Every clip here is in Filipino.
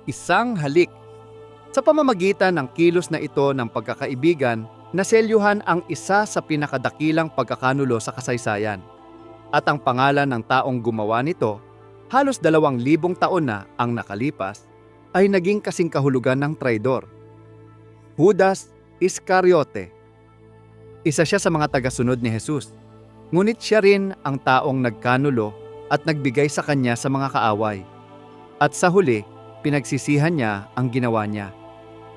isang halik. Sa pamamagitan ng kilos na ito ng pagkakaibigan, naselyuhan ang isa sa pinakadakilang pagkakanulo sa kasaysayan. At ang pangalan ng taong gumawa nito, halos 2,000 taon na ang nakalipas, ay naging kasing kahulugan ng traidor. Judas Iscariote. Isa siya sa mga tagasunod ni Jesus. Ngunit siya rin ang taong nagkanulo at nagbigay sa kanya sa mga kaaway. At sa huli, pinagsisihan niya ang ginawa niya.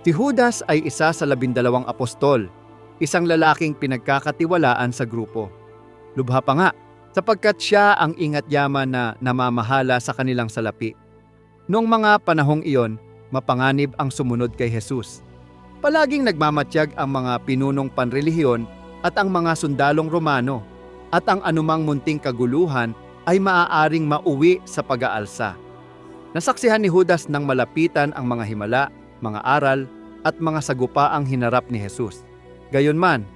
Si Judas ay isa sa 12 apostol, isang lalaking pinagkakatiwalaan sa grupo. Lubha pa nga, sapagkat siya ang ingat-yaman na namamahala sa kanilang salapi. Noong mga panahong iyon, mapanganib ang sumunod kay Jesus. Palaging nagmamatyag ang mga pinunong panrelihiyon at ang mga sundalong Romano, at ang anumang munting kaguluhan ay maaaring mauwi sa pag-aalsa. Nasaksihan ni Judas nang malapitan ang mga himala, mga aral, at mga sagupaang hinarap ni Jesus. Gayunman,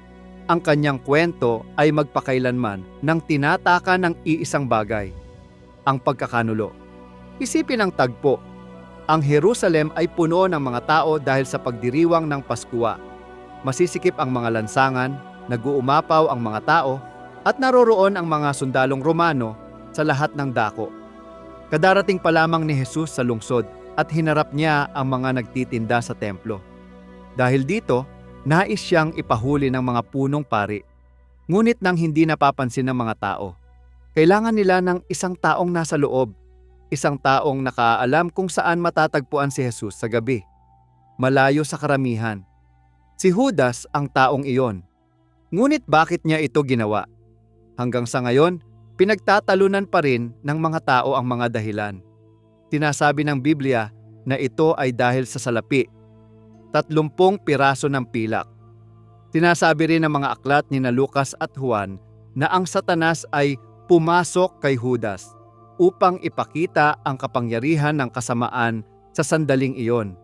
ang kanyang kwento ay magpakailanman nang tinataka ng iisang bagay, ang pagkakanulo. Isipin ang tagpo. Ang Jerusalem ay puno ng mga tao dahil sa pagdiriwang ng Paskwa. Masisikip ang mga lansangan, nag-uumapaw ang mga tao, at naroroon ang mga sundalong Romano sa lahat ng dako. Kadarating pa lamang ni Jesus sa lungsod at hinarap niya ang mga nagtitinda sa templo. Dahil dito, nais siyang ipahuli ng mga punong pari. Ngunit nang hindi napapansin ng mga tao, kailangan nila ng isang taong nasa loob, isang taong nakaalam kung saan matatagpuan si Jesus sa gabi, malayo sa karamihan. Si Judas ang taong iyon. Ngunit bakit niya ito ginawa? Hanggang sa ngayon, pinagtatalunan pa rin ng mga tao ang mga dahilan. Sinasabi ng Biblia na ito ay dahil sa salapi, 30 piraso ng pilak. Sinasabi rin ng mga aklat ni Lucas at Juan na ang Satanas ay pumasok kay Judas upang ipakita ang kapangyarihan ng kasamaan sa sandaling iyon.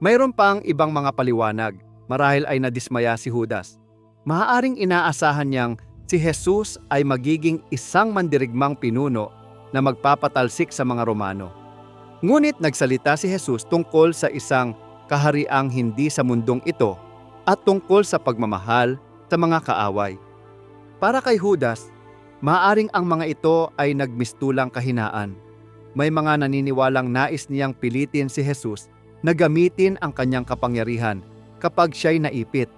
Mayroon pang ibang mga paliwanag, marahil ay nadismaya si Judas. Maaaring inaasahan niyang si Jesus ay magiging isang mandirigmang pinuno na magpapatalsik sa mga Romano. Ngunit nagsalita si Jesus tungkol sa isang kahariang hindi sa mundong ito at tungkol sa pagmamahal sa mga kaaway. Para kay Judas, maaaring ang mga ito ay nagmistulang kahinaan. May mga naniniwalang nais niyang pilitin si Jesus na gamitin ang kanyang kapangyarihan kapag siya'y naipit.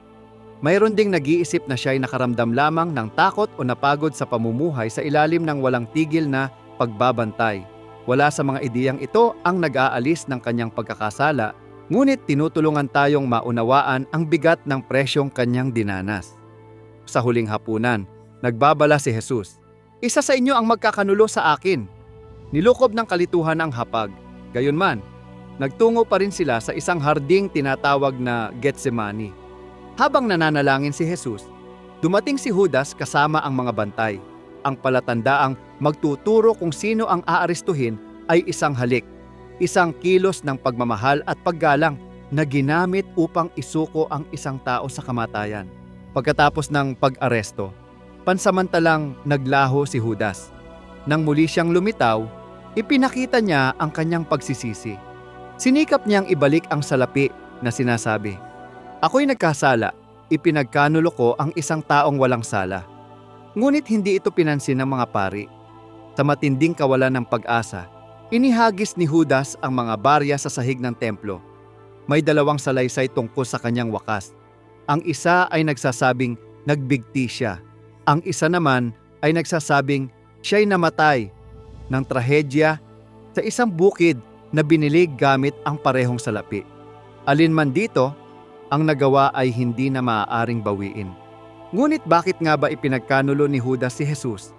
Mayroon ding nag-iisip na siya'y nakaramdam lamang ng takot o napagod sa pamumuhay sa ilalim ng walang tigil na pagbabantay. Wala sa mga ideyang ito ang nag-aalis ng kanyang pagkakasala, ngunit tinutulungan tayong maunawaan ang bigat ng presyong kanyang dinanas. Sa huling hapunan, nagbabala si Jesus, "Isa sa inyo ang magkakanulo sa akin." Nilukob ng kalituhan ang hapag. Gayunman, nagtungo pa rin sila sa isang harding tinatawag na Getsemani. Habang nananalangin si Jesus, dumating si Judas kasama ang mga bantay. Ang palatandaang magtuturo kung sino ang aarestuhin ay isang halik, isang kilos ng pagmamahal at paggalang na ginamit upang isuko ang isang tao sa kamatayan. Pagkatapos ng pag-aresto, pansamantalang naglaho si Judas. Nang muli siyang lumitaw, ipinakita niya ang kanyang pagsisisi. Sinikap niyang ibalik ang salapi na sinasabi, "Ako'y nagkasala, ipinagkanulo ko ang isang taong walang sala." Ngunit hindi ito pinansin ng mga pari. Sa matinding kawalan ng pag-asa, inihagis ni Judas ang mga barya sa sahig ng templo. May 2 salaysay tungkol sa kanyang wakas. Ang isa ay nagsasabing nagbigti siya. Ang isa naman ay nagsasabing siya'y namatay ng trahedya sa isang bukid na binilig gamit ang parehong salapi. Alin man dito, ang nagawa ay hindi na maaaring bawiin. Ngunit bakit nga ba ipinagkanulo ni Judas si Jesus?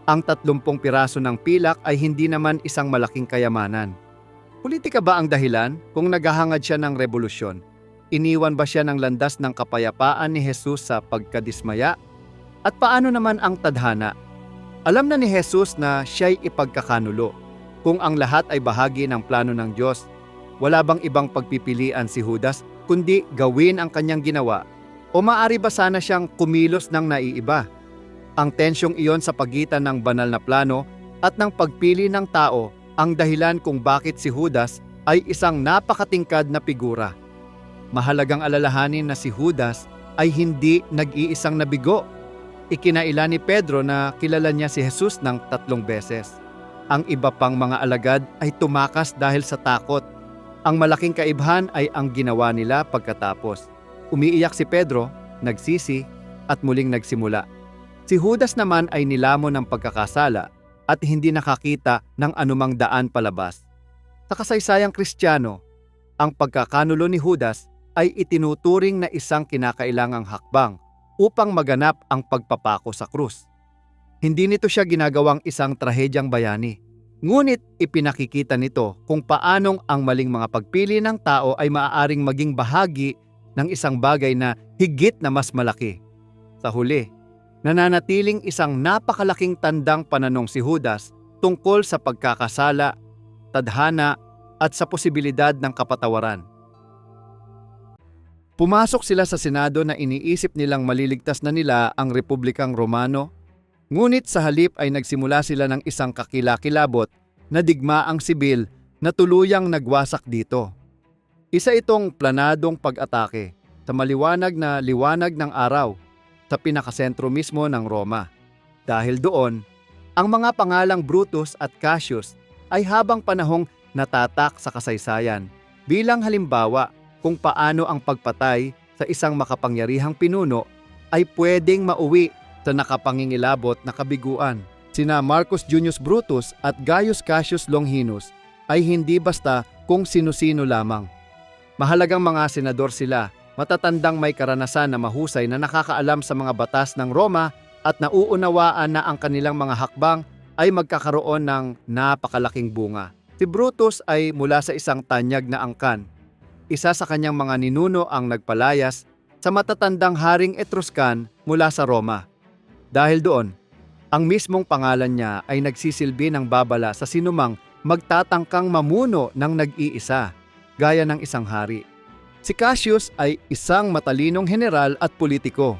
Ang 30 piraso ng pilak ay hindi naman isang malaking kayamanan. Politika ba ang dahilan kung naghahangad siya ng revolusyon? Iniwan ba siya ng landas ng kapayapaan ni Jesus sa pagkadismaya? At paano naman ang tadhana? Alam na ni Jesus na siya'y ipagkakanulo. Kung ang lahat ay bahagi ng plano ng Diyos, wala bang ibang pagpipilian si Judas kundi gawin ang kanyang ginawa? O maaari ba sana siyang kumilos ng naiiba? Ang tensyong iyon sa pagitan ng banal na plano at ng pagpili ng tao ang dahilan kung bakit si Judas ay isang napakatingkad na figura. Mahalagang alalahanin na si Judas ay hindi nag-iisang nabigo. Ikinaila ni Pedro na kilala niya si Jesus ng 3 beses. Ang iba pang mga alagad ay tumakas dahil sa takot. Ang malaking kaibhan ay ang ginawa nila pagkatapos. Umiiyak si Pedro, nagsisi, at muling nagsimula. Si Judas naman ay nilamon ng pagkakasala at hindi nakakita ng anumang daan palabas. Sa kasaysayang Kristiyano, ang pagkakanulo ni Judas ay itinuturing na isang kinakailangang hakbang upang maganap ang pagpapako sa krus. Hindi nito siya ginagawang isang trahedyang bayani, ngunit ipinakikita nito kung paanong ang maling mga pagpili ng tao ay maaaring maging bahagi ng isang bagay na higit na mas malaki. Sa huli, nananatiling isang napakalaking tandang pananong si Judas tungkol sa pagkakasala, tadhana at sa posibilidad ng kapatawaran. Pumasok sila sa Senado na iniisip nilang maliligtas na nila ang Republikang Romano, ngunit sa halip ay nagsimula sila ng isang kakilakilabot na digmaang sibil na tuluyang nagwasak dito. Isa itong planadong pag-atake sa maliwanag na liwanag ng araw sa pinakasentro mismo ng Roma. Dahil doon, ang mga pangalang Brutus at Cassius ay habang panahong natatak sa kasaysayan bilang halimbawa kung paano ang pagpatay sa isang makapangyarihang pinuno ay pwedeng mauwi sa nakapangingilabot na kabiguan. Sina Marcus Junius Brutus at Gaius Cassius Longinus ay hindi basta kung sino-sino lamang. Mahalagang mga senador sila, matatandang may karanasan na mahusay na nakakaalam sa mga batas ng Roma at nauunawaan na ang kanilang mga hakbang ay magkakaroon ng napakalaking bunga. Si Brutus ay mula sa isang tanyag na angkan. Isa sa kanyang mga ninuno ang nagpalayas sa matatandang haring Etruscan mula sa Roma. Dahil doon, ang mismong pangalan niya ay nagsisilbi ng babala sa sinumang magtatangkang mamuno ng nag-iisa, gaya ng isang hari. Si Cassius ay isang matalinong general at politiko.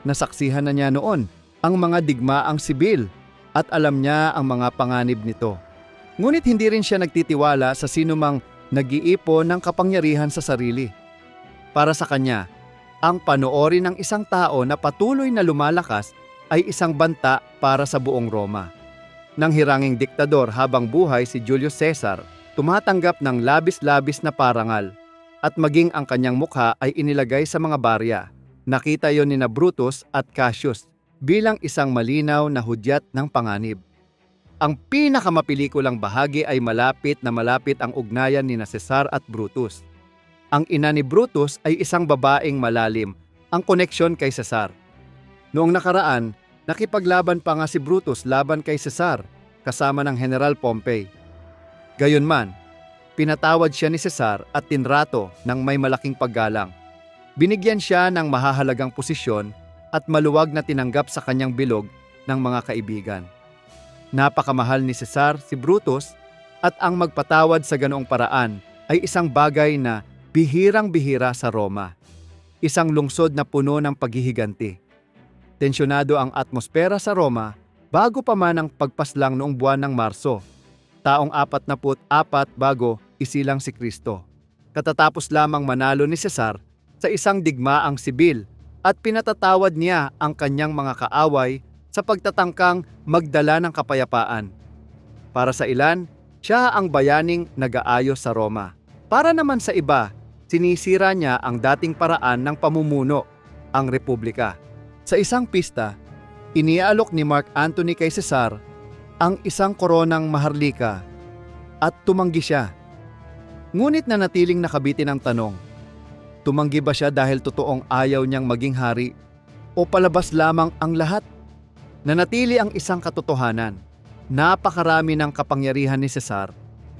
Nasaksihan na niya noon ang mga digmaang sibil at alam niya ang mga panganib nito. Ngunit hindi rin siya nagtitiwala sa sinumang nag-iipon ng kapangyarihan sa sarili. Para sa kanya, ang panoorin ng isang tao na patuloy na lumalakas ay isang banta para sa buong Roma. Nang hiranging diktador habang buhay si Julius Caesar, tumatanggap ng labis-labis na parangal at maging ang kanyang mukha ay inilagay sa mga barya. Nakita yon ni Brutus at Cassius bilang isang malinaw na hudyat ng panganib. Ang pinakamapelikulang bahagi ay malapit ang ugnayan ni Cesar at Brutus. Ang ina ni Brutus ay isang babaeng malalim, ang koneksyon kay Cesar. Noong nakaraan, nakipaglaban pa nga si Brutus laban kay Cesar, kasama ng General Pompey. Gayunman, pinatawad siya ni Cesar at tinrato ng may malaking paggalang. Binigyan siya ng mahahalagang posisyon at maluwag na tinanggap sa kanyang bilog ng mga kaibigan. Napakamahal ni Cesar si Brutus at ang magpatawad sa ganoong paraan ay isang bagay na bihirang-bihira sa Roma. Isang lungsod na puno ng paghihiganti. Tensyonado ang atmosfera sa Roma bago pa man ang pagpaslang noong buwan ng Marso, taong 44 bago isilang si Kristo. Katatapos lamang manalo ni Cesar sa isang digmaang sibil at pinatatawad niya ang kanyang mga kaaway sa pagtatangkang magdala ng kapayapaan. Para sa ilan, siya ang bayaning nag-aayos sa Roma. Para naman sa iba, sinisira niya ang dating paraan ng pamumuno, ang republika. Sa isang pista, iniaalok ni Mark Antony kay Cesar ang isang koronang maharlika at tumanggi siya. Ngunit nanatiling nakabitin ang tanong, tumanggi ba siya dahil totoong ayaw niyang maging hari o palabas lamang ang lahat? Nanatili ang isang katotohanan. Napakarami ng kapangyarihan ni Cesar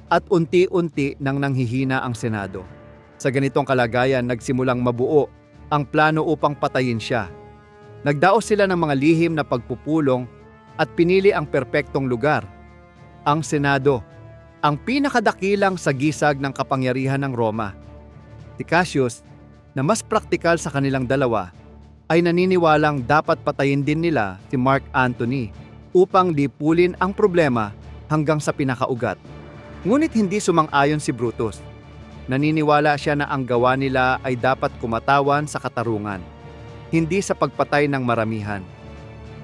at unti-unti nang nanghihina ang Senado. Sa ganitong kalagayan, nagsimulang mabuo ang plano upang patayin siya. Nagdaos sila ng mga lihim na pagpupulong at pinili ang perpektong lugar, ang Senado, ang pinakadakilang sagisag ng kapangyarihan ng Roma. Si Cassius, na mas praktikal sa kanilang dalawa, ay naniniwalang dapat patayin din nila si Mark Antony upang lipulin ang problema hanggang sa pinakaugat. Ngunit hindi sumang-ayon si Brutus. Naniniwala siya na ang gawa nila ay dapat kumatawan sa katarungan, hindi sa pagpatay ng maramihan.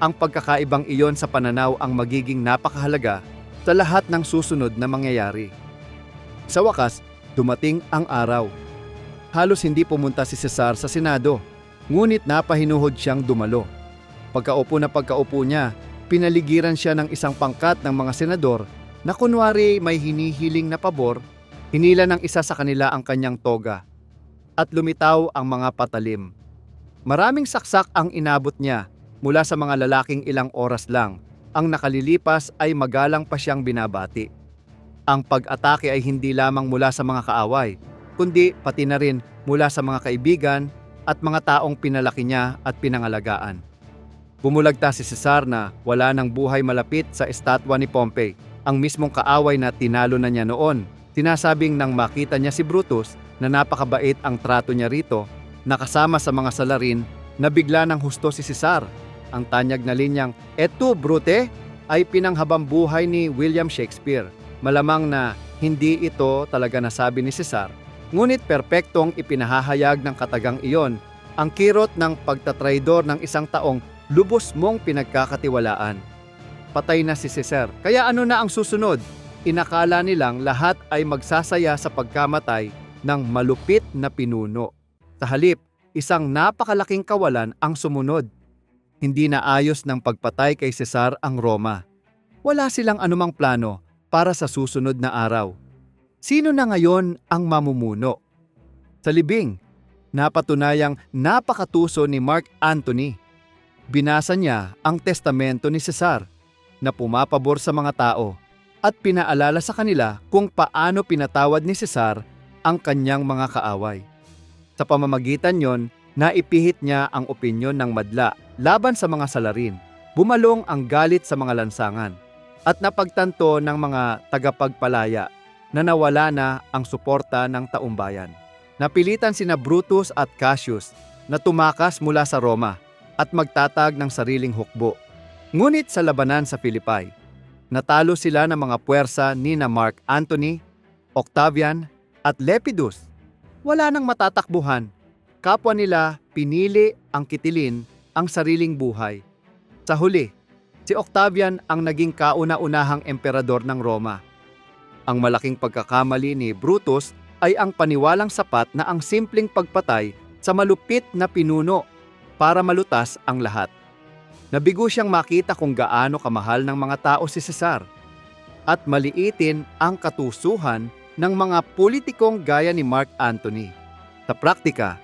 Ang pagkakaibang iyon sa pananaw ang magiging napakahalaga sa lahat ng susunod na mangyayari. Sa wakas, dumating ang araw. Halos hindi pumunta si Cesar sa Senado, ngunit napahinuhod siyang dumalo. Pagkaupo niya, pinaligiran siya ng isang pangkat ng mga senador na kunwari may hinihiling na pabor. Hinila ng isa sa kanila ang kanyang toga at lumitaw ang mga patalim. Maraming saksak ang inabot niya mula sa mga lalaking ilang oras lang. Ang nakalilipas ay magalang pa siyang binabati. Ang pag-atake ay hindi lamang mula sa mga kaaway, kundi pati na rin mula sa mga kaibigan at mga taong pinalaki niya at pinangalagaan. Bumulagta si Cesar na wala ng buhay malapit sa estatwa ni Pompey, ang mismong kaaway na tinalo na niya noon. Sinasabing nang makita niya si Brutus na napakabait ang trato niya rito, nakasama sa mga salarin, na bigla ng husto si Cesar. Ang tanyag na linyang, "Eto, Brute," ay pinanghabang buhay ni William Shakespeare. Malamang na hindi ito talaga nasabi ni Cesar, ngunit perpektong ipinahahayag ng katagang iyon ang kirot ng pagtatraidor ng isang taong lubos mong pinagkakatiwalaan. Patay na si Cesar, kaya ano na ang susunod? Inakala nilang lahat ay magsasaya sa pagkamatay ng malupit na pinuno. Sa halip, isang napakalaking kawalan ang sumunod. Hindi na ayos ng pagpatay kay Cesar ang Roma. Wala silang anumang plano para sa susunod na araw. Sino na ngayon ang mamumuno? Sa libing, napatunayang napakatuso ni Mark Antony. Binasa niya ang testamento ni Cesar na pumapabor sa mga tao at pinaalala sa kanila kung paano pinatawad ni Cesar ang kanyang mga kaaway. Sa pamamagitan yon, naipihit niya ang opinyon ng madla laban sa mga salarin. Bumalong ang galit sa mga lansangan at napagtanto ng mga tagapagpalaya na nawala na ang suporta ng taumbayan. Napilitan sina Brutus at Cassius na tumakas mula sa Roma at magtatag ng sariling hukbo. Ngunit sa labanan sa Philippi, natalo sila ng mga puwersa ni na Mark Antony, Octavian at Lepidus. Wala nang matatakbuhan. Kapwa nila pinili ang kitilin ang sariling buhay. Sa huli, si Octavian ang naging kauna-unahang emperador ng Roma. Ang malaking pagkakamali ni Brutus ay ang paniwalang sapat na ang simpleng pagpatay sa malupit na pinuno para malutas ang lahat. Nabigo siyang makita kung gaano kamahal ng mga tao si Cesar at maliitin ang katusuhan ng mga politikong gaya ni Mark Antony. Sa praktika,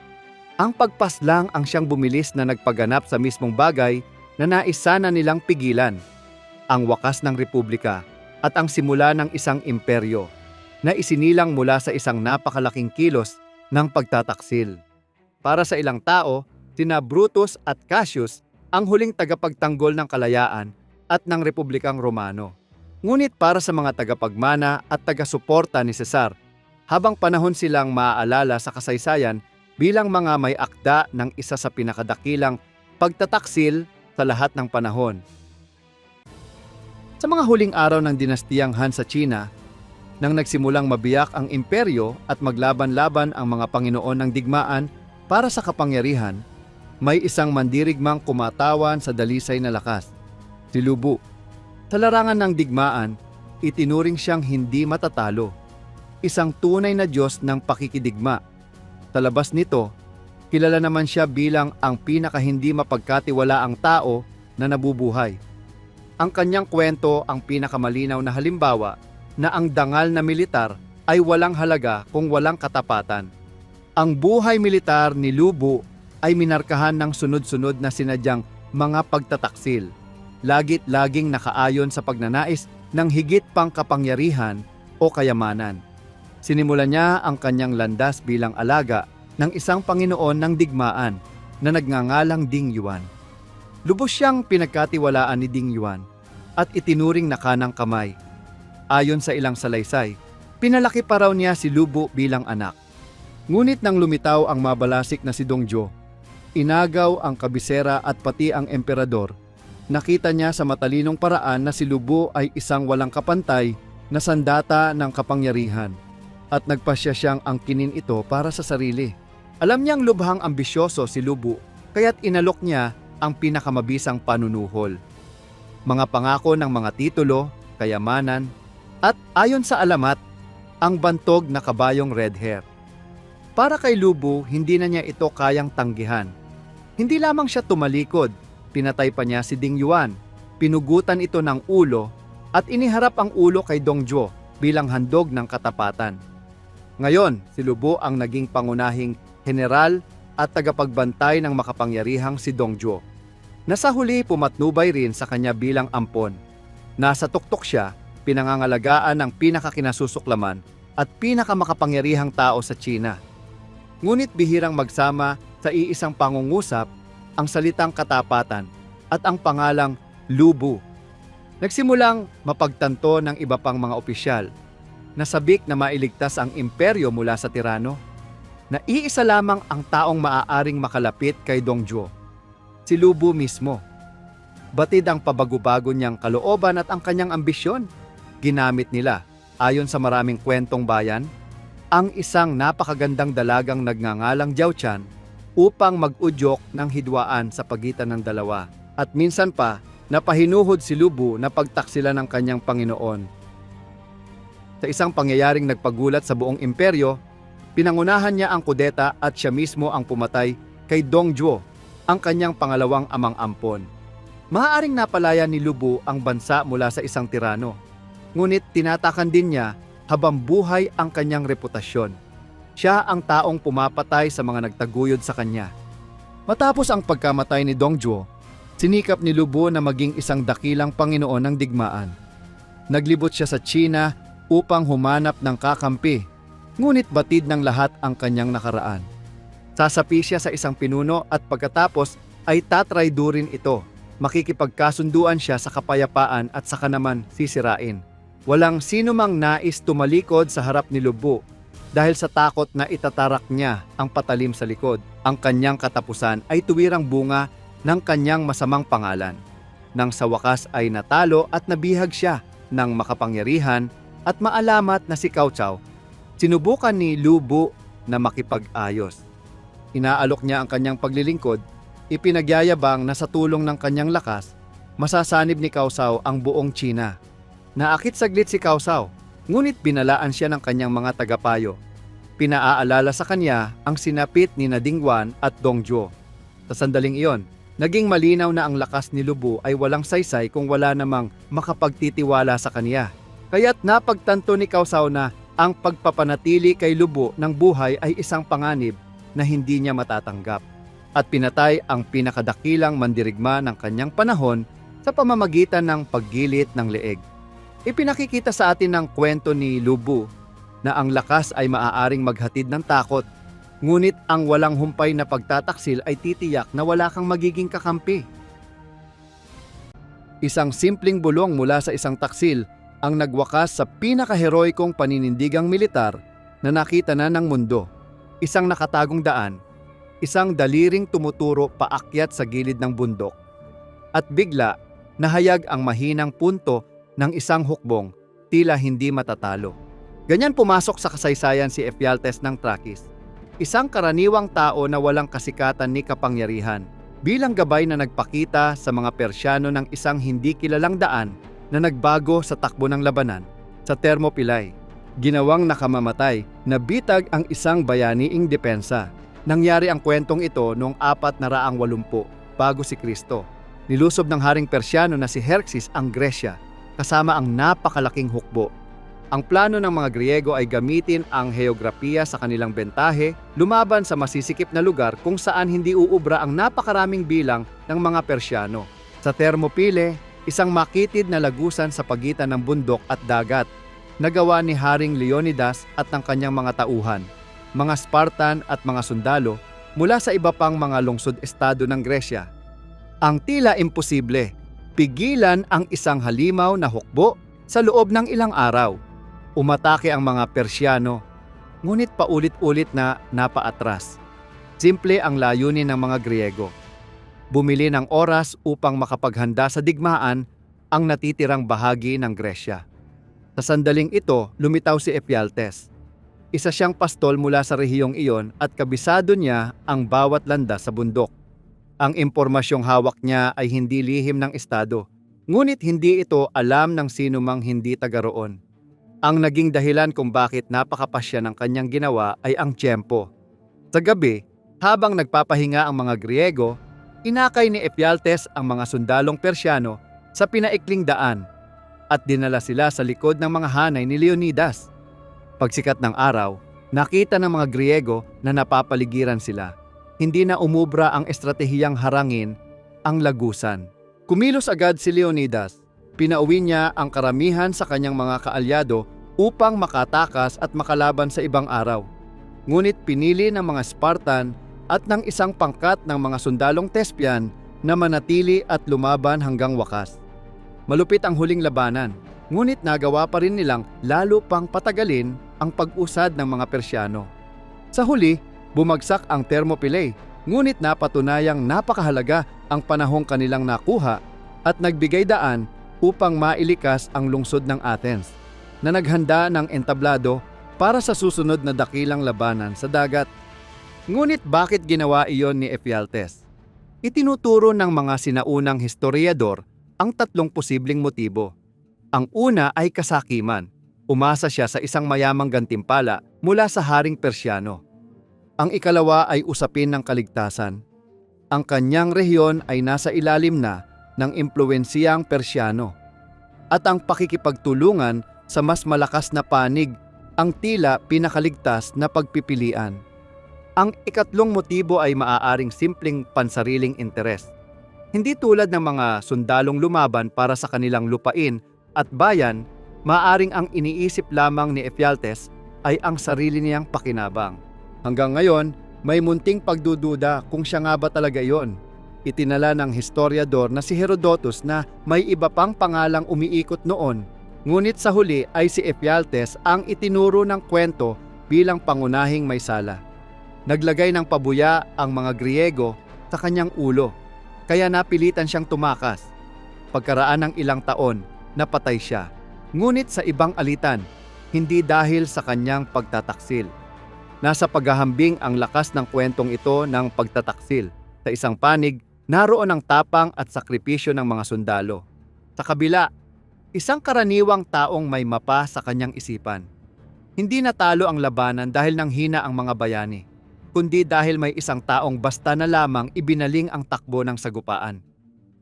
ang pagpaslang ang siyang bumilis na nagpaganap sa mismong bagay na nais sana nilang pigilan, ang wakas ng republika at ang simula ng isang imperyo na isinilang mula sa isang napakalaking kilos ng pagtataksil. Para sa ilang tao, sina Brutus at Cassius ang huling tagapagtanggol ng kalayaan at ng Republikang Romano. Ngunit para sa mga tagapagmana at taga-suporta ni Cesar, habang panahon silang maaalala sa kasaysayan bilang mga may akda ng isa sa pinakadakilang pagtataksil sa lahat ng panahon. Sa mga huling araw ng dinastiyang Han sa China, nang nagsimulang mabiyak ang imperyo at maglaban-laban ang mga Panginoon ng digmaan para sa kapangyarihan, may isang mandirigmang kumatawan sa dalisay na lakas, si Lu Bu. Sa larangan ng digmaan, itinuring siyang hindi matatalo, isang tunay na Diyos ng pakikidigma. Sa labas nito, kilala naman siya bilang ang pinakahindi mapagkatiwalaang tao na nabubuhay. Ang kanyang kwento ang pinakamalinaw na halimbawa na ang dangal na militar ay walang halaga kung walang katapatan. Ang buhay militar ni Lu Bu ay minarkahan ng sunod-sunod na sinadyang mga pagtataksil, lagit-laging nakaayon sa pagnanais ng higit pang kapangyarihan o kayamanan. Sinimulan niya ang kanyang landas bilang alaga ng isang Panginoon ng digmaan na nagngangalang Ding Yuan. Lubos siyang pinagkatiwalaan ni Ding Yuan at itinuring na kanang kamay. Ayon sa ilang salaysay, pinalaki pa raw niya si Lu Bu bilang anak. Ngunit nang lumitaw ang mabalasik na si Dongzhou, inagaw ang kabisera at pati ang emperador, nakita niya sa matalinong paraan na si Lu Bu ay isang walang kapantay na sandata ng kapangyarihan at nagpasya siyang angkinin ito para sa sarili. Alam niyang lubhang ambisyoso si Lubu, kaya't inalok niya ang pinakamabisang panunuhol. Mga pangako ng mga titulo, kayamanan, at ayon sa alamat, ang bantog na kabayong red hair. Para kay Lubu, hindi na niya ito kayang tanggihan. Hindi lamang siya tumalikod, pinatay pa niya si Ding Yuan, pinugutan ito ng ulo at iniharap ang ulo kay Dong Zhuo bilang handog ng katapatan. Ngayon, si Lubu ang naging pangunahing general at tagapagbantay ng makapangyarihang si Dong Zhuo. Nasa huli pumatnubay rin sa kanya bilang ampon. Nasa tuktok siya, pinangangalagaan ng pinakakinasusuklaman at pinakamakapangyarihang tao sa China. Ngunit bihirang magsama sa iisang pangungusap ang salitang katapatan at ang pangalang Lubu. Nagsimulang mapagtanto ng iba pang mga opisyal na sabik na mailigtas ang imperyo mula sa tirano, na iisa lamang ang taong maaaring makalapit kay Dong Zhuo, si Lubu mismo. Batid ang pabago-bago niyang kalooban at ang kanyang ambisyon. Ginamit nila, ayon sa maraming kwentong bayan, ang isang napakagandang dalagang nagngangalang Jiao Chan upang mag-udyok ng hidwaan sa pagitan ng dalawa. At minsan pa, napahinuhod si Lubu na pagtaksila ng kanyang Panginoon. Sa isang pangyayaring nagpagulat sa buong imperyo, pinangunahan niya ang kudeta at siya mismo ang pumatay kay Dong Zhuo, ang kanyang pangalawang amang ampon. Maaaring napalaya ni Lubu ang bansa mula sa isang tirano, ngunit tinatakan din niya habang buhay ang kanyang reputasyon. Siya ang taong pumapatay sa mga nagtaguyod sa kanya. Matapos ang pagkamatay ni Dong Zhuo, sinikap ni Lubu na maging isang dakilang Panginoon ng digmaan. Naglibot siya sa China upang humanap ng kakampi, ngunit batid ng lahat ang kanyang nakaraan. Sasapi siya sa isang pinuno at pagkatapos ay tatraydurin ito. Makikipagkasunduan siya sa kapayapaan at saka naman sisirain. Walang sino mang nais tumalikod sa harap ni Lubu dahil sa takot na itatarak niya ang patalim sa likod. Ang kanyang katapusan ay tuwirang bunga ng kanyang masamang pangalan. Nang sa wakas ay natalo at nabihag siya ng makapangyarihan at maalamat na si Cao Cao, sinubukan ni Lubu na makipag-ayos. Inaalok niya ang kanyang paglilingkod, ipinagyayabang na sa tulong ng kanyang lakas, masasanib ni Cao Cao ang buong China. Naakit saglit si Cao Cao, ngunit binalaan siya ng kanyang mga tagapayo. Pinaaalala sa kanya ang sinapit ni Ding Yuan at Dong Zhuo. Sa sandaling iyon, naging malinaw na ang lakas ni Lubu ay walang saysay kung wala namang makapagtitiwala sa kanya. Kaya't napagtanto ni Cao Cao na ang pagpapanatili kay Lubu ng buhay ay isang panganib na hindi niya matatanggap. At pinatay ang pinakadakilang mandirigma ng kanyang panahon sa pamamagitan ng paggilit ng leeg. Ipinakikita sa atin ng kwento ni Lubu na ang lakas ay maaaring maghatid ng takot, ngunit ang walang humpay na pagtataksil ay titiyak na wala kang magiging kakampi. Isang simpleng bulong mula sa isang taksil ang nagwakas sa pinakaheroikong paninindigang militar na nakita na ng mundo. Isang nakatagong daan, isang daliring tumuturo paakyat sa gilid ng bundok, at bigla nahayag ang mahinang punto ng isang hukbong, tila hindi matatalo. Ganyan pumasok sa kasaysayan si Ephialtes ng Trakis, isang karaniwang tao na walang kasikatan ni kapangyarihan, bilang gabay na nagpakita sa mga Persyano ng isang hindi kilalang daan na nagbago sa takbo ng labanan. Sa Thermopylae, ginawang nakamamatay na bitag ang isang bayaniing depensa. Nangyari ang kwentong ito noong 480 bago si Kristo. Nilusob ng haring Persyano na si Xerxes ang Gresya, kasama ang napakalaking hukbo. Ang plano ng mga Griego ay gamitin ang heograpiya sa kanilang bentahe, lumaban sa masisikip na lugar kung saan hindi uubra ang napakaraming bilang ng mga Persyano. Sa Thermopylae, isang makitid na lagusan sa pagitan ng bundok at dagat, nagawa ni Haring Leonidas at ng kanyang mga tauhan, mga Spartan at mga sundalo mula sa iba pang mga lungsod-estado ng Gresya. Ang tila imposible, pigilan ang isang halimaw na hukbo sa loob ng ilang araw. Umatake ang mga Persyano, ngunit paulit-ulit na napaatras. Simple ang layunin ng mga Griego. Bumili ng oras upang makapaghanda sa digmaan ang natitirang bahagi ng Gresya. Sa sandaling ito, lumitaw si Ephialtes. Isa siyang pastol mula sa rehiyong iyon at kabisado niya ang bawat landas sa bundok. Ang impormasyong hawak niya ay hindi lihim ng estado, ngunit hindi ito alam ng sino mang hindi taga roon. Ang naging dahilan kung bakit napakapasya ng kanyang ginawa ay ang tiyempo. Sa gabi, habang nagpapahinga ang mga Griego, inakay ni Ephialtes ang mga sundalong Persyano sa pinaikling daan at dinala sila sa likod ng mga hanay ni Leonidas. Pagsikat ng araw, nakita ng mga Griego na napapaligiran sila. Hindi na umubra ang estratehiyang harangin ang lagusan. Kumilos agad si Leonidas. Pinauwi niya ang karamihan sa kanyang mga kaalyado upang makatakas at makalaban sa ibang araw. Ngunit pinili ng mga Spartan at ng isang pangkat ng mga sundalong Thespian na manatili at lumaban hanggang wakas. Malupit ang huling labanan, ngunit nagawa pa rin nilang lalo pang patagalin ang pag-usad ng mga Persyano. Sa huli, bumagsak ang Thermopylae, ngunit napatunayang napakahalaga ang panahong kanilang nakuha at nagbigay daan upang mailikas ang lungsod ng Athens, na naghanda ng entablado para sa susunod na dakilang labanan sa dagat. Ngunit bakit ginawa iyon ni Ephialtes? Itinuturo ng mga sinaunang historiador ang tatlong posibleng motibo. Ang una ay kasakiman. Umasa siya sa isang mayamang gantimpala mula sa haring Persyano. Ang ikalawa ay usapin ng kaligtasan. Ang kanyang rehiyon ay nasa ilalim na ng impluwensiyang Persyano. At ang pakikipagtulungan sa mas malakas na panig ang tila pinakaligtas na pagpipilian. Ang ikatlong motibo ay maaaring simpleng pansariling interes. Hindi tulad ng mga sundalong lumaban para sa kanilang lupain at bayan, maaaring ang iniisip lamang ni Ephialtes ay ang sarili niyang pakinabang. Hanggang ngayon, may munting pagdududa kung siya nga ba talaga iyon. Itinala ng historiador na si Herodotus na may iba pang pangalang umiikot noon, ngunit sa huli ay si Ephialtes ang itinuro ng kwento bilang pangunahing may sala. Naglagay ng pabuya ang mga Griego sa kanyang ulo, kaya napilitan siyang tumakas. Pagkaraan ng ilang taon, napatay siya. Ngunit sa ibang alitan, hindi dahil sa kanyang pagtataksil. Nasa paghahambing ang lakas ng kwentong ito ng pagtataksil. Sa isang panig, naroon ang tapang at sakripisyo ng mga sundalo. Sa kabila, isang karaniwang taong may mapa sa kanyang isipan. Hindi natalo ang labanan dahil nang hina ang mga bayani, kundi dahil may isang taong basta na lamang ibinaling ang takbo ng sagupaan.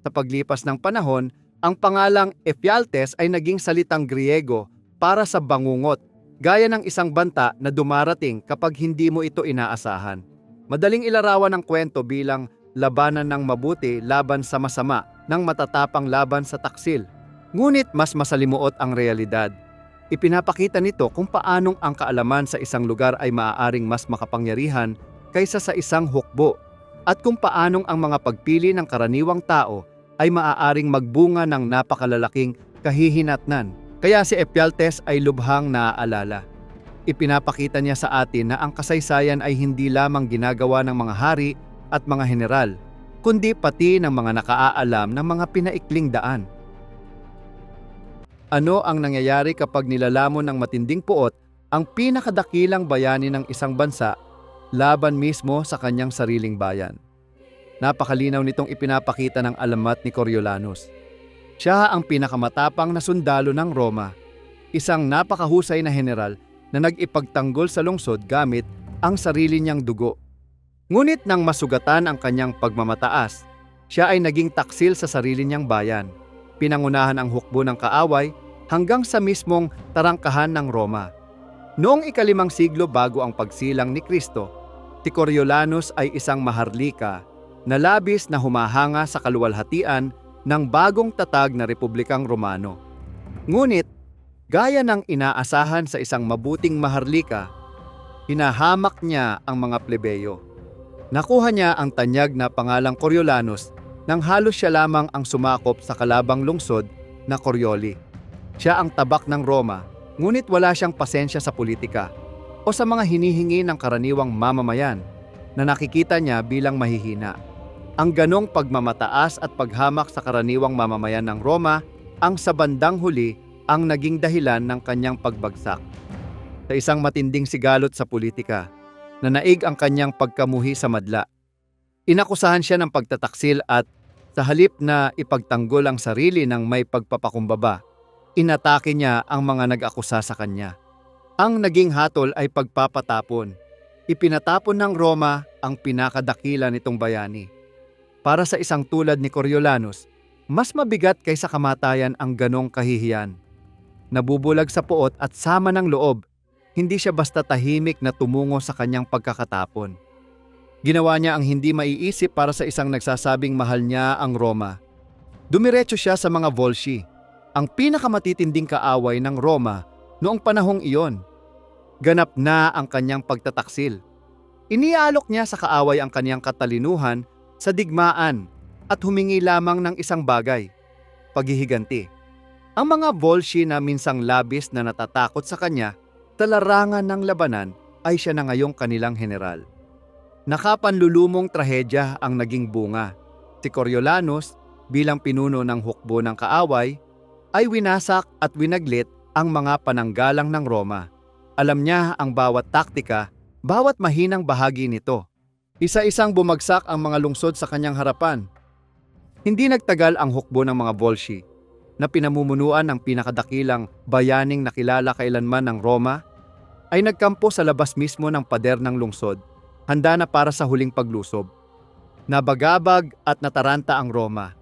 Sa paglipas ng panahon, ang pangalang Ephialtes ay naging salitang Griego para sa bangungot, gaya ng isang banta na dumarating kapag hindi mo ito inaasahan. Madaling ilarawan ang kwento bilang labanan ng mabuti laban sa masama, ng matatapang laban sa taksil. Ngunit mas masalimuot ang realidad. Ipinapakita nito kung paanong ang kaalaman sa isang lugar ay maaaring mas makapangyarihan kaysa sa isang hukbo, at kung paanong ang mga pagpili ng karaniwang tao ay maaaring magbunga ng napakalalaking kahihinatnan. Kaya si Ephialtes ay lubhang naaalala. Ipinapakita niya sa atin na ang kasaysayan ay hindi lamang ginagawa ng mga hari at mga general, kundi pati ng mga nakaaalam ng mga pinaikling daan. Ano ang nangyayari kapag nilalamon ng matinding puot ang pinakadakilang bayani ng isang bansa laban mismo sa kanyang sariling bayan? Napakalinaw nitong ipinapakita ng alamat ni Coriolanus. Siya ang pinakamatapang na sundalo ng Roma, isang napakahusay na general na nag-ipagtanggol sa lungsod gamit ang sarili niyang dugo. Ngunit nang masugatan ang kanyang pagmamataas, siya ay naging taksil sa sarili niyang bayan. Pinangunahan ang hukbo ng kaaway hanggang sa mismong tarangkahan ng Roma. Noong ika-5 siglo bago ang pagsilang ni Kristo, si Coriolanus ay isang maharlika na labis na humahanga sa kaluwalhatian ng bagong tatag na Republikang Romano. Ngunit, gaya ng inaasahan sa isang mabuting maharlika, hinahamak niya ang mga plebeyo. Nakuha niya ang tanyag na pangalang Coriolanus nang halos siya lamang ang sumakop sa kalabang lungsod na Corioli. Siya ang tabak ng Roma, ngunit wala siyang pasensya sa politika o sa mga hinihingi ng karaniwang mamamayan na nakikita niya bilang mahihina. Ang ganong pagmamataas at paghamak sa karaniwang mamamayan ng Roma ang sa bandang huli ang naging dahilan ng kanyang pagbagsak. Sa isang matinding sigalot sa politika, nanaig ang kanyang pagkamuhi sa madla. Inakusahan siya ng pagtataksil at sa halip na ipagtanggol ang sarili ng may pagpapakumbaba, inatake niya ang mga nag-akusa sa kanya. Ang naging hatol ay pagpapatapon. Ipinatapon ng Roma ang pinakadakila nitong bayani. Para sa isang tulad ni Coriolanus, mas mabigat kaysa kamatayan ang ganong kahihiyan. Nabubulag sa puot at sama ng loob, hindi siya basta tahimik na tumungo sa kanyang pagkakatapon. Ginawa niya ang hindi maiisip para sa isang nagsasabing mahal niya ang Roma. Dumiretso siya sa mga Volsci, ang pinakamatitinding kaaway ng Roma noong panahong iyon. Ganap na ang kanyang pagtataksil. Iniaalok niya sa kaaway ang kanyang katalinuhan sa digmaan at humingi lamang ng isang bagay, paghihiganti. Ang mga Volsci na minsang labis na natatakot sa kanya sa larangan ng labanan ay siya na ngayong kanilang general. Nakapanlulumong trahedya ang naging bunga. Si Coriolanus bilang pinuno ng hukbo ng kaaway ay winasak at winaglit ang mga pananggalang ng Roma. Alam niya ang bawat taktika, bawat mahinang bahagi nito. Isa-isang bumagsak ang mga lungsod sa kanyang harapan. Hindi nagtagal ang hukbo ng mga Volsci na pinamumunuan ng pinakadakilang bayaning nakilala kailanman ng Roma ay nagkampo sa labas mismo ng pader ng lungsod, handa na para sa huling paglusob. Nabagabag at nataranta ang Roma.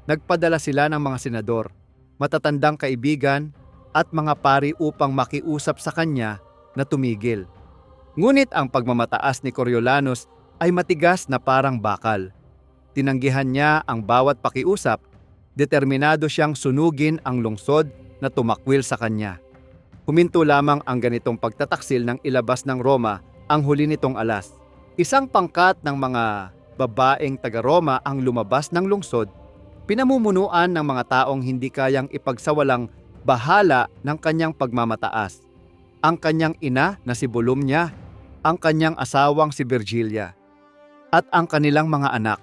Nagpadala sila ng mga senador, matatandang kaibigan at mga pari upang makiusap sa kanya na tumigil. Ngunit ang pagmamataas ni Coriolanus ay matigas na parang bakal. Tinanggihan niya ang bawat pakiusap. Determinado siyang sunugin ang lungsod na tumakwil sa kanya. Huminto lamang ang ganitong pagtataksil ng ilabas ng Roma ang huli nitong alas. Isang pangkat ng mga babaeng taga-Roma ang lumabas ng lungsod, pinamumunuan ng mga taong hindi kayang ipagsawalang bahala ng kanyang pagmamataas. Ang kanyang ina na si Volumnia, ang kanyang asawang si Virgilia, at ang kanilang mga anak.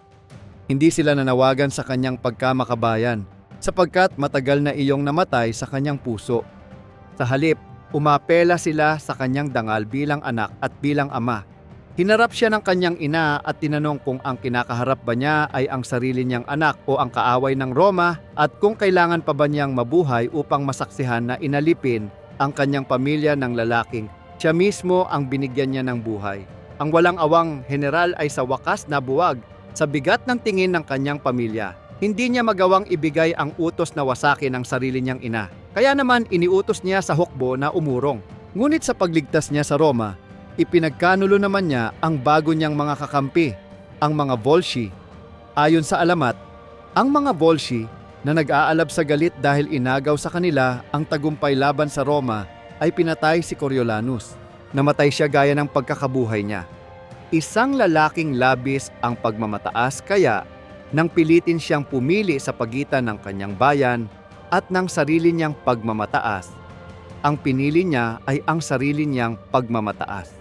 Hindi sila nanawagan sa kanyang pagkamakabayan sapagkat matagal na iyong namatay sa kanyang puso. Sa halip, umapela sila sa kanyang dangal bilang anak at bilang ama. Hinarap siya ng kanyang ina at tinanong kung ang kinakaharap ba niya ay ang sarili niyang anak o ang kaaway ng Roma at kung kailangan pa ba niyang mabuhay upang masaksihan na inalipin ang kanyang pamilya ng lalaking siya mismo ang binigyan niya ng buhay. Ang walang awang general ay sa wakas nabuwag sa bigat ng tingin ng kanyang pamilya. Hindi niya magawang ibigay ang utos na wasakin ng sarili niyang ina. Kaya naman iniutos niya sa hukbo na umurong. Ngunit sa pagligtas niya sa Roma, ipinagkanulo naman niya ang bago niyang mga kakampi, ang mga Volsci. Ayon sa alamat, ang mga Volsci na nag-aalab sa galit dahil inagaw sa kanila ang tagumpay laban sa Roma ay pinatay si Coriolanus. Namatay siya gaya ng pagkakabuhay niya. Isang lalaking labis ang pagmamataas kaya nang pilitin siyang pumili sa pagitan ng kanyang bayan at ng sarili niyang pagmamataas. Ang pinili niya ay ang sarili niyang pagmamataas.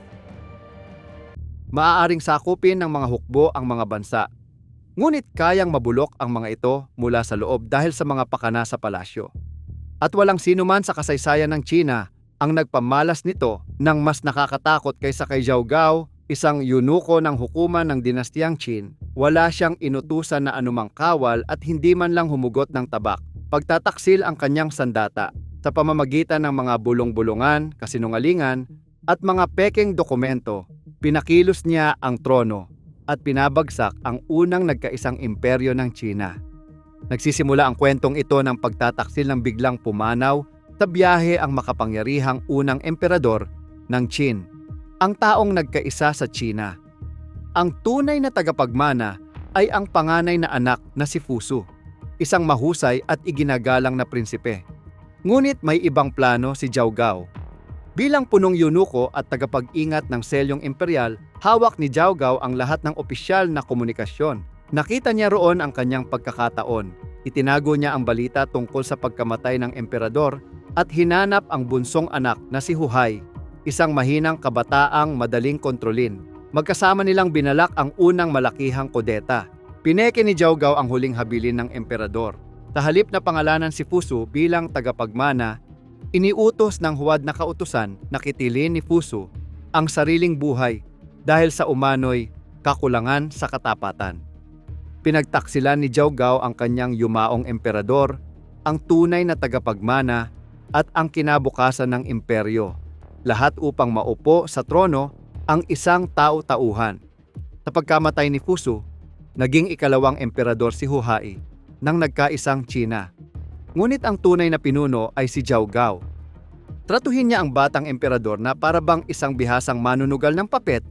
Maaaring sakupin ng mga hukbo ang mga bansa, ngunit kayang mabulok ang mga ito mula sa loob dahil sa mga pakana sa palasyo. At walang sino man sa kasaysayan ng China ang nagpamalas nito ng mas nakakatakot kaysa kay Zhao Gao, isang yunuko ng hukuman ng dinastiyang Qin. Wala siyang inutusan na anumang kawal at hindi man lang humugot ng tabak. Pagtataksil ang kanyang sandata sa pamamagitan ng mga bulong-bulungan, kasinungalingan at mga pekeng dokumento. Pinakilos niya ang trono at pinabagsak ang unang nagkaisang imperyo ng China. Nagsisimula ang kwentong ito ng pagtataksil ng biglang pumanaw sa biyahe ang makapangyarihang unang emperador ng Qin, ang taong nagkaisa sa China. Ang tunay na tagapagmana ay ang panganay na anak na si Fusu, isang mahusay at iginagalang na prinsipe. Ngunit may ibang plano si Zhao Gao. Bilang punong yunuko at tagapag-ingat ng selyong imperial, hawak ni Zhao Gao ang lahat ng opisyal na komunikasyon. Nakita niya roon ang kanyang pagkakataon. Itinago niya ang balita tungkol sa pagkamatay ng emperador at hinanap ang bunsong anak na si Huhai, isang mahinang kabataang madaling kontrolin. Magkasama nilang binalak ang unang malakihang kudeta. Pineke ni Zhao Gao ang huling habilin ng emperador. Sa halip na pangalanan si Fusu bilang tagapagmana, Iniutos ng huwad na kautusan na kitilin ni Fuso ang sariling buhay dahil sa umano'y kakulangan sa katapatan. Pinagtaksilan ni Jiao Gao ang kanyang yumaong emperador, ang tunay na tagapagmana at ang kinabukasan ng imperyo, lahat upang maupo sa trono ang isang tao-tauhan. Sa pagkamatay ni Fuso, naging ikalawang emperador si Huai ng nagkaisang China. Ngunit ang tunay na pinuno ay si Jiao Gao. Tratuhin niya ang batang emperador na para bang isang bihasang manunugal ng papet,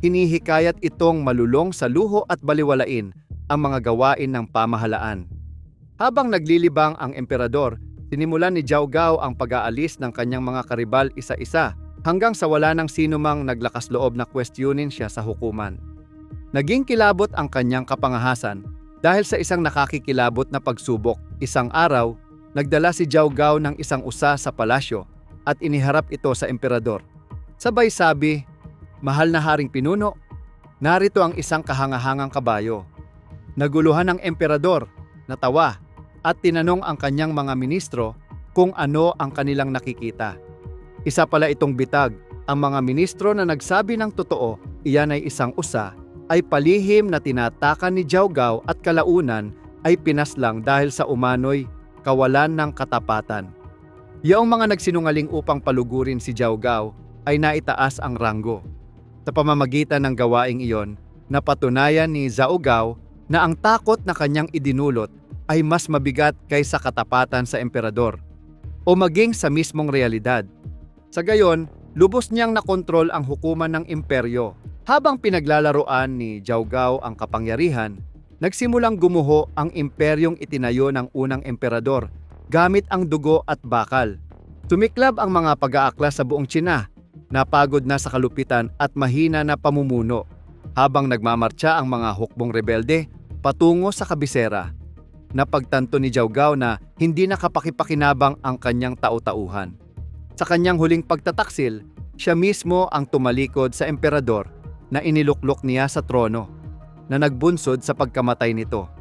hinihikayat itong malulong sa luho at baliwalain ang mga gawain ng pamahalaan. Habang naglilibang ang emperador, sinimulan ni Jiao Gao ang pag-aalis ng kanyang mga karibal isa-isa hanggang sa wala ng sinumang naglakas loob na kwestiyonin siya sa hukuman. Naging kilabot ang kanyang kapangahasan dahil sa isang nakakikilabot na pagsubok. Isang araw, nagdala si Jiao Gao ng isang usa sa palasyo at iniharap ito sa emperador. Sabay sabi, "Mahal na Haring Pinuno, narito ang isang kahangahangang kabayo." Naguluhan ang emperador, natawa, at tinanong ang kanyang mga ministro kung ano ang kanilang nakikita. Isa pala itong bitag. Ang mga ministro na nagsabi ng totoo, iyan ay isang usa, ay palihim na tinatakan ni Jiao Gao at kalaunan ay pinaslang dahil sa umano'y kawalan ng katapatan. Yaong mga nagsinungaling upang palugurin si Jiao Gao ay naitaas ang ranggo. Sa pamamagitan ng gawaing iyon, napatunayan ni Jiao Gao na ang takot na kanyang idinulot ay mas mabigat kaysa katapatan sa emperador o maging sa mismong realidad. Sa gayon, lubos niyang nakontrol ang hukuman ng imperyo. Habang pinaglalaroan ni Jiao Gao ang kapangyarihan, nagsimulang gumuho ang imperyong itinayo ng unang emperador gamit ang dugo at bakal. Tumiklab ang mga pag-aaklas sa buong Tsina, napagod na sa kalupitan at mahina na pamumuno, habang nagmamartsa ang mga hukbong rebelde patungo sa kabisera. Napagtanto ni Jiao Gao na hindi nakapakipakinabang ang kanyang tau-tauhan. Sa kanyang huling pagtataksil, siya mismo ang tumalikod sa emperador na iniluklok niya sa trono, na nagbunsod sa pagkamatay nito.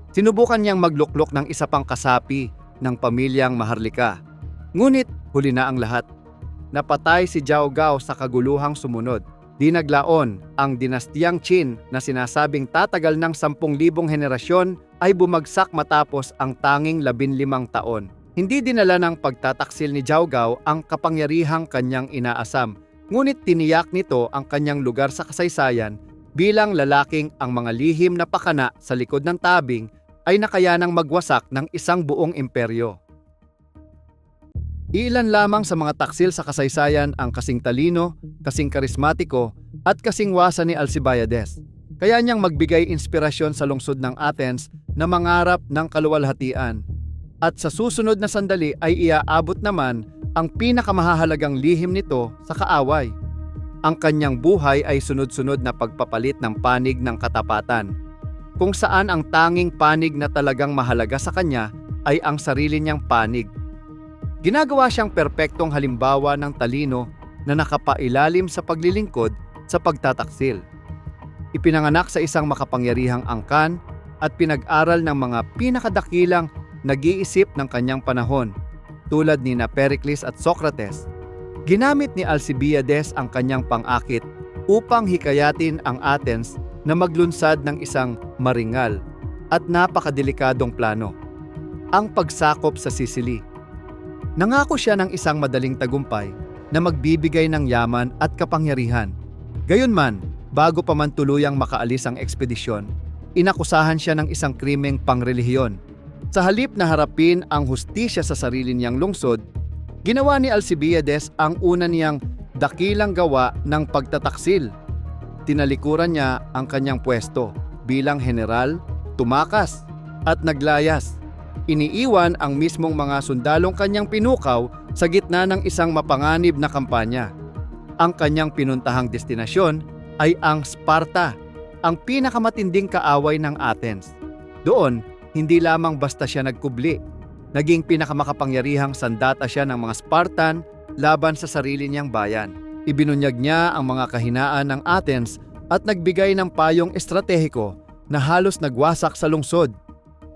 Sinubukan niyang magluklok ng isa pang kasapi ng pamilyang Maharlika. Ngunit huli na ang lahat. Napatay si Jiao Gao sa kaguluhang sumunod. Di naglaon ang dinastiyang Qin na sinasabing tatagal ng 10,000 henerasyon ay bumagsak matapos ang tanging 15 taon. Hindi dinala ng pagtataksil ni Jiao Gao ang kapangyarihang kanyang inaasam, ngunit tiniyak nito ang kanyang lugar sa kasaysayan bilang lalaking ang mga lihim na pakana sa likod ng tabing ay nakayanang magwasak ng isang buong imperyo. Ilan lamang sa mga taksil sa kasaysayan ang kasing talino, kasing karismatiko, at kasing wasa ni Alcibiades. Kaya niyang magbigay inspirasyon sa lungsod ng Athens na mangarap ng kaluwalhatian. At sa susunod na sandali ay iaabot naman ang pinakamahalagang lihim nito sa kaaway. Ang kanyang buhay ay sunod-sunod na pagpapalit ng panig ng katapatan, kung saan ang tanging panig na talagang mahalaga sa kanya ay ang sarili niyang panig. Ginagawa siyang perpektong halimbawa ng talino na nakapailalim sa paglilingkod sa pagtataksil. Ipinanganak sa isang makapangyarihang angkan at pinag-aral ng mga pinakadakilang nag-iisip ng kanyang panahon tulad ni Pericles at Socrates. Ginamit ni Alcibiades ang kanyang pang-akit upang hikayatin ang Athens na maglunsad ng isang maringal at napakadelikadong plano, ang pagsakop sa Sicily. Nangako siya ng isang madaling tagumpay na magbibigay ng yaman at kapangyarihan. Gayunman, bago pa man tuluyang makaalis ang ekspedisyon, inakusahan siya ng isang krimeng pangrelihiyon. Sa halip na harapin ang hustisya sa sarili niyang lungsod, ginawa ni Alcibiades ang una niyang dakilang gawa ng pagtataksil. Tinalikuran niya ang kanyang pwesto bilang general, tumakas at naglayas. Iniiwan ang mismong mga sundalong kanyang pinukaw sa gitna ng isang mapanganib na kampanya. Ang kanyang pinuntahang destinasyon ay ang Sparta, ang pinakamatinding kaaway ng Athens. Doon, hindi lamang basta siya nagkubli, naging pinakamakapangyarihang sandata siya ng mga Spartan laban sa sarili niyang bayan. Ibinunyag niya ang mga kahinaan ng Athens at nagbigay ng payong estratehiko na halos nagwasak sa lungsod.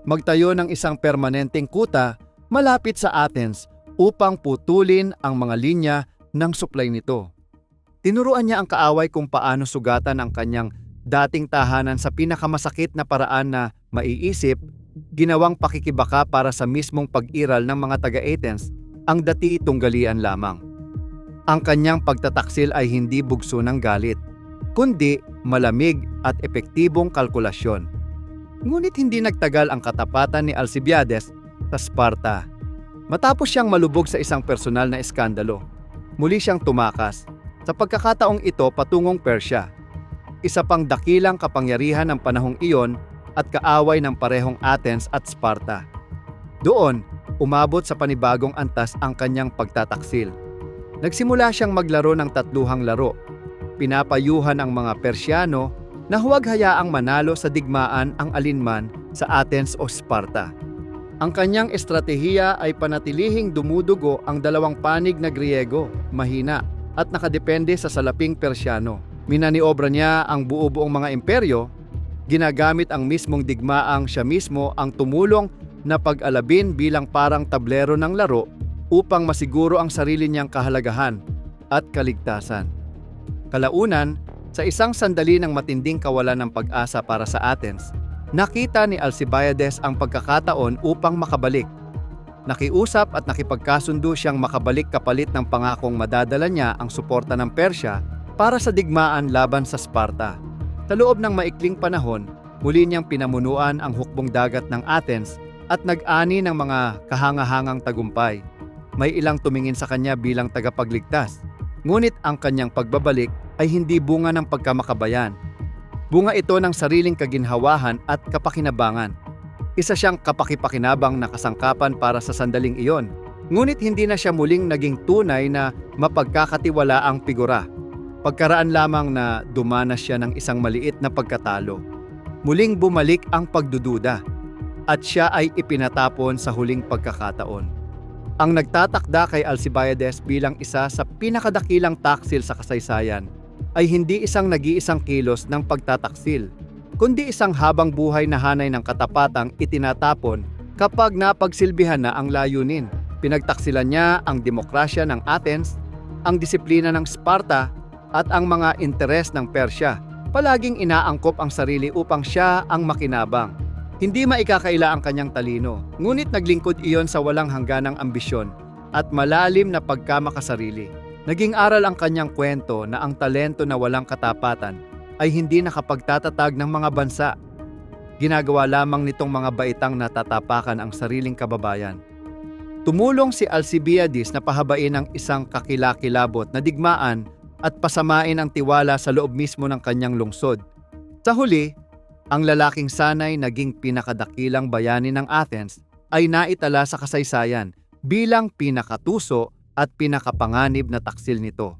Magtayo ng isang permanenteng kuta malapit sa Athens upang putulin ang mga linya ng supply nito. Tinuruan niya ang kaaway kung paano sugatan ang kanyang dating tahanan sa pinakamasakit na paraan na maiisip, ginawang pakikibaka para sa mismong pag-iral ng mga taga-Athens, ang dati tunggalian lamang. Ang kanyang pagtataksil ay hindi bugso ng galit, kundi malamig at epektibong kalkulasyon. Ngunit hindi nagtagal ang katapatan ni Alcibiades sa Sparta. Matapos siyang malubog sa isang personal na eskandalo, muli siyang tumakas. Sa pagkakataong ito patungong Persya, isa pang dakilang kapangyarihan ng panahong iyon at kaaway ng parehong Athens at Sparta. Doon, umabot sa panibagong antas ang kanyang pagtataksil. Nagsimula siyang maglaro ng tatluhang laro. Pinapayuhan ang mga Persyano na huwag hayaang manalo sa digmaan ang alinman sa Athens o Sparta. Ang kanyang estratehiya ay panatilihing dumudugo ang dalawang panig na Griego, mahina, at nakadepende sa salaping Persyano. Minaniobra niya ang buo-buong mga imperyo, ginagamit ang mismong digmaang siya mismo ang tumulong na pag-alabin bilang parang tablero ng laro upang masiguro ang sarili niyang kahalagahan at kaligtasan. Kalaunan, sa isang sandali ng matinding kawalan ng pag-asa para sa Athens, nakita ni Alcibiades ang pagkakataon upang makabalik. Nakiusap at nakipagkasundo siyang makabalik kapalit ng pangakong madadala niya ang suporta ng Persya para sa digmaan laban sa Sparta. Sa loob ng maikling panahon, muli niyang pinamunuan ang hukbong dagat ng Athens at nag-ani ng mga kahangahangang tagumpay. May ilang tumingin sa kanya bilang tagapagligtas, ngunit ang kanyang pagbabalik ay hindi bunga ng pagkamakabayan. Bunga ito ng sariling kaginhawahan at kapakinabangan. Isa siyang kapakipakinabang na kasangkapan para sa sandaling iyon, ngunit hindi na siya muling naging tunay na mapagkakatiwalaang figura. Pagkaraan lamang na dumanas siya ng isang maliit na pagkatalo. Muling bumalik ang pagdududa, at siya ay ipinatapon sa huling pagkakataon. Ang nagtatakda kay Alcibiades bilang isa sa pinakadakilang taksil sa kasaysayan ay hindi isang nag-iisang kilos ng pagtataksil, kundi isang habang buhay na hanay ng katapatang itinatapon kapag napagsilbihan na ang layunin. Pinagtaksilan niya ang demokrasya ng Athens, ang disiplina ng Sparta, at ang mga interes ng Persya. Palaging inaangkop ang sarili upang siya ang makinabang. Hindi maikakaila ang kanyang talino, ngunit naglingkod iyon sa walang hangganang ambisyon at malalim na pagkamakasarili. Naging aral ang kanyang kwento na ang talento na walang katapatan ay hindi nakapagtatatag ng mga bansa. Ginagawa lamang nitong mga baitang natatapakan ang sariling kababayan. Tumulong si Alcibiades na pahabain ang isang kakilakilabot na digmaan at pasamain ang tiwala sa loob mismo ng kanyang lungsod. Sa huli, ang lalaking sanay naging pinakadakilang bayani ng Athens ay naitala sa kasaysayan bilang pinakatuso at pinakapanganib na taksil nito.